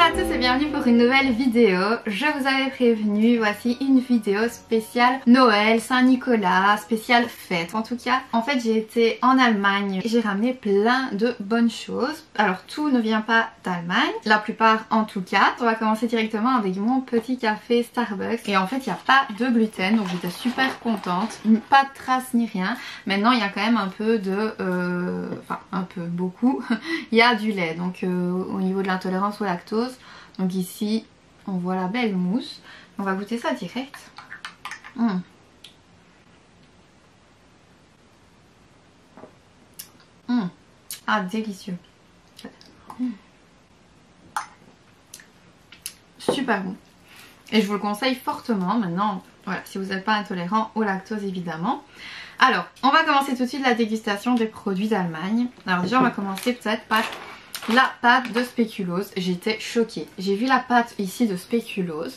à tous et bienvenue pour une nouvelle vidéo. Je vous avais prévenu, voici une vidéo spéciale Noël, Saint-Nicolas, spéciale fête. En tout cas, en fait j'ai été en Allemagne et j'ai ramené plein de bonnes choses. Alors tout ne vient pas d'Allemagne, la plupart en tout cas. On va commencer directement avec mon petit café Starbucks. Et en fait il n'y a pas de gluten, donc j'étais super contente. Pas de traces ni rien. Maintenant il y a quand même un peu de... enfin un peu, beaucoup. Il y a du lait, donc au niveau de l'intolérance au lactose. Donc ici on voit la belle mousse. On va goûter ça direct. Ah, délicieux. Super bon. Et je vous le conseille fortement. Maintenant, voilà, si vous n'êtes pas intolérant au lactose évidemment. Alors, on va commencer tout de suite la dégustation des produits d'Allemagne. Alors déjà on va commencer peut-être par la pâte de spéculoos. J'étais choquée. J'ai vu la pâte ici de spéculoos.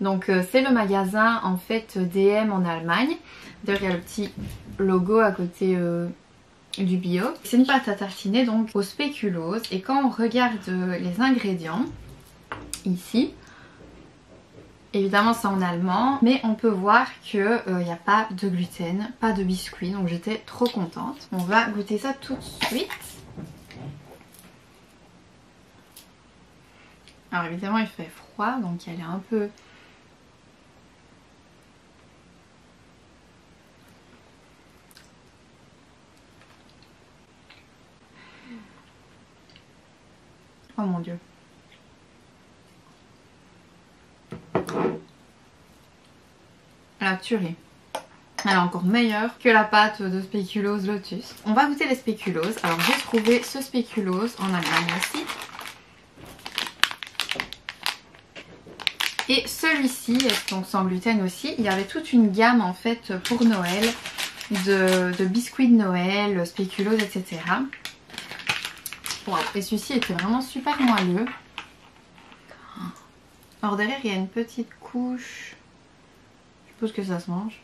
Donc c'est le magasin en fait DM en Allemagne. D'ailleurs il y a le petit logo à côté du bio. C'est une pâte à tartiner donc au spéculoos. Et quand on regarde les ingrédients ici, évidemment c'est en allemand, mais on peut voir que n'y a pas de gluten, pas de biscuits, donc j'étais trop contente. On va goûter ça tout de suite. Alors évidemment il fait froid, donc elle est un peu... Oh mon dieu. La tuerie. Elle est encore meilleure que la pâte de spéculoos Lotus. On va goûter les spéculoos. Alors j'ai trouvé ce spéculoos en Allemagne aussi. Et celui-ci, donc sans gluten aussi, il y avait toute une gamme en fait pour Noël de biscuits de Noël, spéculoos, etc. Wow. Et celui-ci était vraiment super moelleux. Alors derrière il y a une petite couche, je suppose que ça se mange.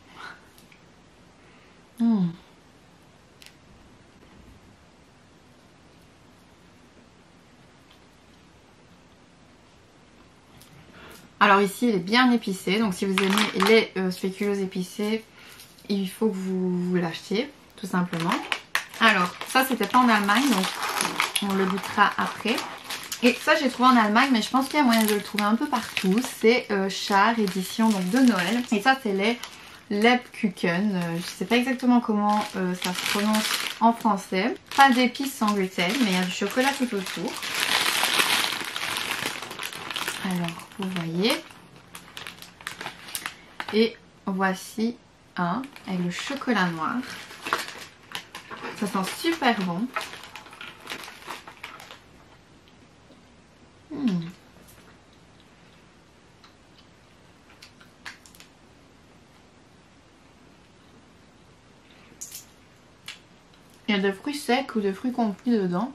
Alors ici il est bien épicé, donc si vous aimez les spéculoos épicés, il faut que vous l'achetiez tout simplement. Alors ça c'était pas en Allemagne, donc on le goûtera après. Et ça j'ai trouvé en Allemagne, mais je pense qu'il y a moyen de le trouver un peu partout. C'est Char édition donc de Noël. Et ça c'est les Lebkuchen. Je sais pas exactement comment ça se prononce en français. Pas d'épices sans gluten, mais il y a du chocolat tout autour. Alors vous voyez. Et voici un avec le chocolat noir. Ça sent super bon. Il y a des fruits secs ou des fruits confits dedans.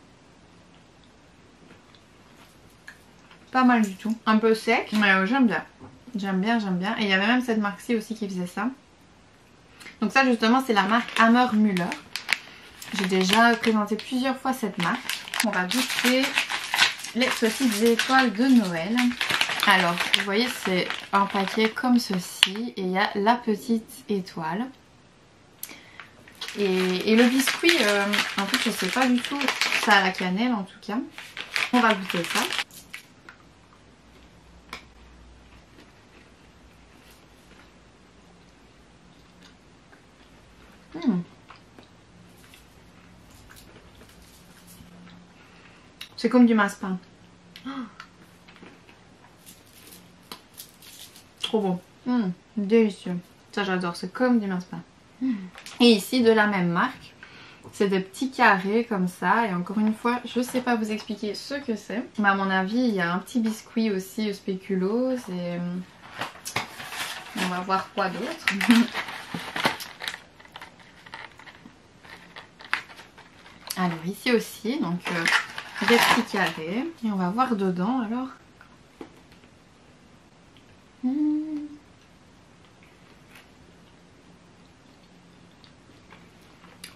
Pas mal du tout. Un peu sec, mais j'aime bien. J'aime bien, j'aime bien. Et il y avait même cette marque-ci aussi qui faisait ça. Donc ça justement c'est la marque Hammer Müller. J'ai déjà présenté plusieurs fois cette marque. On va goûter les petites étoiles de Noël. Alors vous voyez c'est un paquet comme ceci et il y a la petite étoile. Et le biscuit, en fait je sais pas du tout, ça a la cannelle en tout cas. On va goûter ça. C'est comme du massepain. Trop bon. Délicieux. Ça j'adore, c'est comme du massepain. Et ici de la même marque, c'est des petits carrés comme ça. Et encore une fois, je sais pas vous expliquer ce que c'est. Mais à mon avis, il y a un petit biscuit aussi spéculoos. Et on va voir quoi d'autre. Alors ici aussi, donc des petits carrés. Et on va voir dedans alors.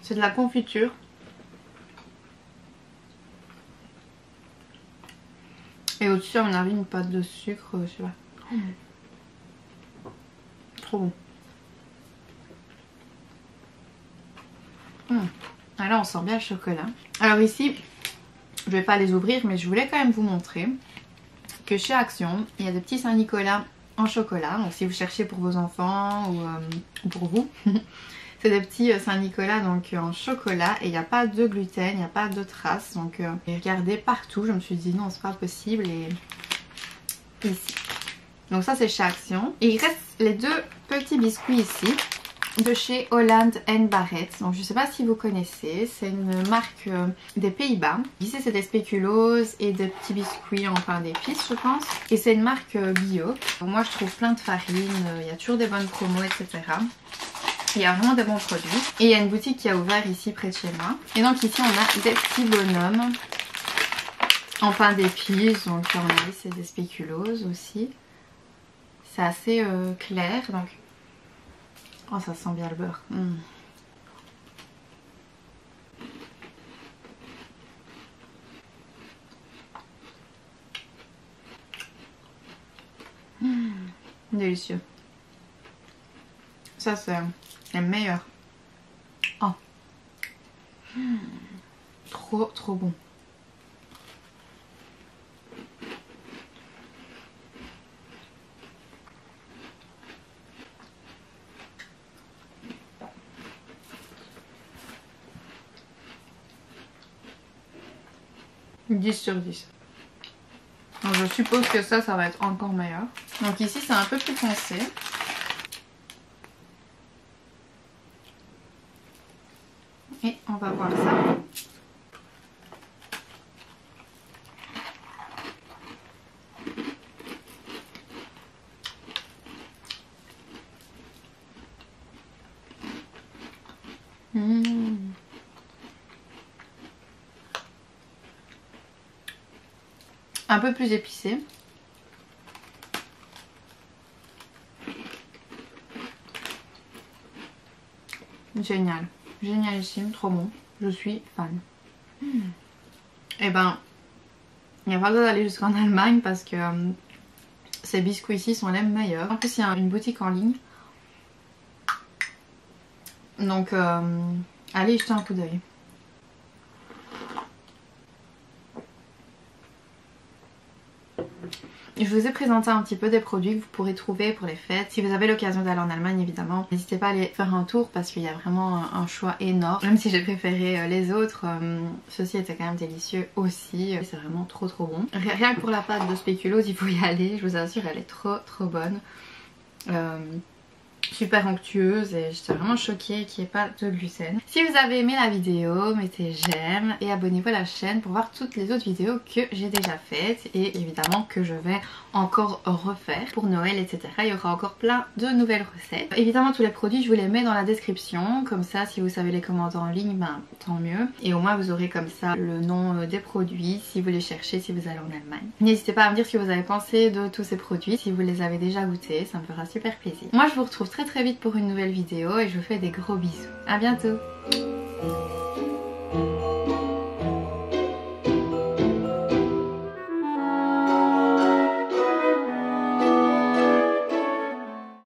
C'est de la confiture. Et Et au-dessus à mon avis une pâte de sucre, je sais pas. Trop bon. Ah, là on sent bien le chocolat. Alors ici, je vais pas les ouvrir mais je voulais quand même vous montrer que chez Action, il y a des petits Saint-Nicolas en chocolat. Donc si vous cherchez pour vos enfants ou pour vous, c'est des petits Saint-Nicolas donc en chocolat et il n'y a pas de gluten, il n'y a pas de traces. Donc j'ai regardé partout, je me suis dit non c'est pas possible et ici. Donc ça c'est chez Action. Et il reste les deux petits biscuits ici de chez Holland & Barrett. Donc je sais pas si vous connaissez, c'est une marque des Pays-Bas. Ici c'est des spéculoos et des petits biscuits en pain d'épices je pense. Et c'est une marque bio. Donc, moi je trouve plein de farine, il y a toujours des bonnes promos etc. Il y a vraiment des bons produits. Et il y a une boutique qui a ouvert ici près de chez moi. Et donc ici on a des petits bonhommes en pain d'épices. Donc on a c'est des spéculoos aussi. C'est assez clair donc... Oh ça sent bien le beurre. Délicieux. Ça c'est le meilleur. Oh. Trop bon. « 10 sur 10 ». Donc je suppose que ça va être encore meilleur. Donc ici c'est un peu plus foncé. Et on va voir ça. Un peu plus épicé. Génial. Génialissime, trop bon. Je suis fan. Et ben, il n'y a pas besoin d'aller jusqu'en Allemagne parce que ces biscuits ici sont les meilleurs. En plus, il y a une boutique en ligne. Donc, allez y jeter un coup d'œil. Je vous ai présenté un petit peu des produits que vous pourrez trouver pour les fêtes. Si vous avez l'occasion d'aller en Allemagne évidemment, n'hésitez pas à aller faire un tour parce qu'il y a vraiment un choix énorme. Même si j'ai préféré les autres, ceux-ci étaient quand même délicieux aussi. C'est vraiment trop bon. Rien que pour la pâte de spéculoos, il faut y aller. Je vous assure, elle est trop bonne. Super onctueuse et j'étais vraiment choquée qu'il n'y ait pas de gluten. Si vous avez aimé la vidéo, mettez j'aime et abonnez-vous à la chaîne pour voir toutes les autres vidéos que j'ai déjà faites et évidemment que je vais encore refaire pour Noël etc. Il y aura encore plein de nouvelles recettes. Évidemment tous les produits je vous les mets dans la description, comme ça si vous savez les commander en ligne, ben tant mieux. Et au moins vous aurez comme ça le nom des produits si vous les cherchez, si vous allez en Allemagne. N'hésitez pas à me dire ce que vous avez pensé de tous ces produits, si vous les avez déjà goûtés, ça me fera super plaisir. Moi je vous retrouve très vite pour une nouvelle vidéo et je vous fais des gros bisous. À bientôt.